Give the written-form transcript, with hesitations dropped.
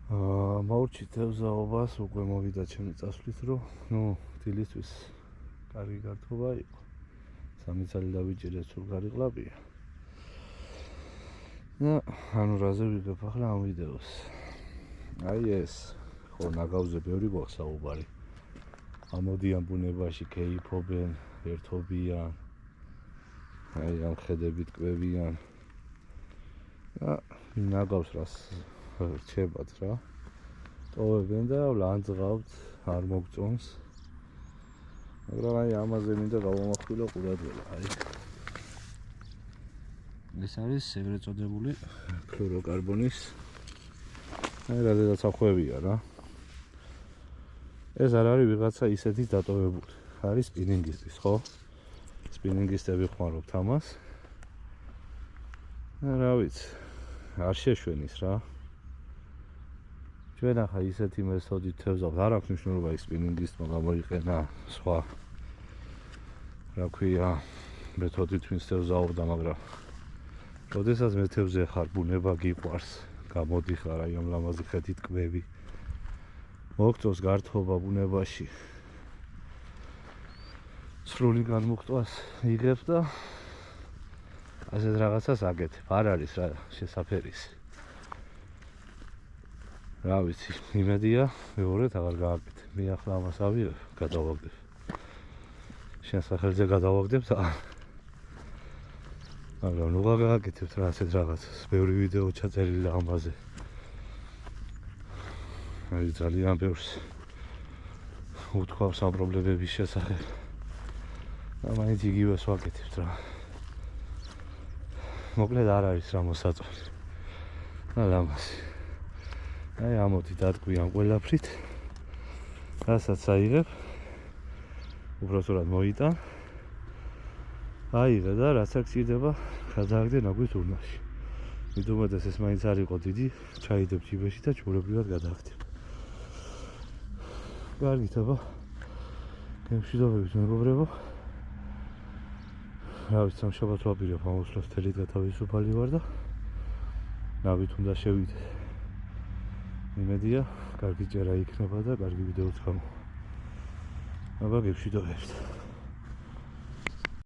Მაურჩით ევზაობას უკვე მოვიდა ჩემი წასვლით, რომ დილისთვის კარგი გართობა იყო. 3 წელი დავიჭირეთ, სულ კარგი ყლაპია. რაზე ვიგებ ახლა ამ ვიდეოს. აი ეს, ხო, ნაგავზე ბევრი გვაქვს საუბარი. ამოდიან ბუნებაში, კეიფობენ, ერთობიან. აი ამ ხედებით კვებიან. ნაგავს რას რჩებათ რა. ტოვებენ და ლანძღავთ, არ მოგწონს. მაგრამ აი ამაზე მინდა გავამახვილო ყურადღება, აი. ეს არის ეგრეთ წოდებული ფლუოროკარბონის. აი რადგან სახვევია რა. ეს არ არის ვიღაცა ისეთი დატოვებული. არის სპინინგისტის, ხო? სპინინგისტები ხმარობთ ამას. რა ვიცი, არ შეშვენის რა. ჩვენ ახლა ისეთი მეთოდით თევზავთ, არ აქვს მნიშვნელობა ის სპინინგისტმა გამოიყენა სხვა რა ქვია მეთოდით ვინც თევზაობდა, მაგრამ როდესაც მე თევზე ხარ, ბუნება გიყვარს, გამოდიხარ აი ამ ლამაზი ხედით კვები. მოგწონს გართობა ბუნებაში. სრული განმუხტვას იღებ და ასეთ რაღაცას აკეთებ. არ არის რა შესაფერისი. რა ვიცი, იმედია, მეორედ აღარ გააკეთებ. მე ახლა ამას ავიღებ, გადავაგდებ. შენ სახელზე გადავაგდებ და მაგრამ ნუ გააკეთებთ რა ასეთ რაღაცას. ბევრი ვიდეო ჩაწერილი ამაზე. აი ძალიან ბევრს უთქვავს ამ პრობლემების შესახებ. და მაინც იგივეს ვაკეთებთ რა. მოკლედ არ არის რა მოსაწონი. და ლამაზი. აი ამოდი დატყვი ამ ყველაფრით. რასაც აიღებ, უბრალოდ მოიტან. აიღე და რაც აქ გჭირდება, გადააგდე ნაგვით ურნაში. მიდუმედეს ეს მაინც არ იყო დიდი, ჩაიდებ ჯიბეში და ჩვეულებრივად გადააგდებ. კარგით აბა. გემშვიდობებით მეგობრებო. რა ვიცი, სამშაბათს ვაპირებ ამოსვლას თელით გათავისუფალი ვარ და ნავით უნდა შევიდე. იმედია, კარგი ჭერა იქნება და კარგი ვიდეოც გამოვა. აბა გემშვიდობებით.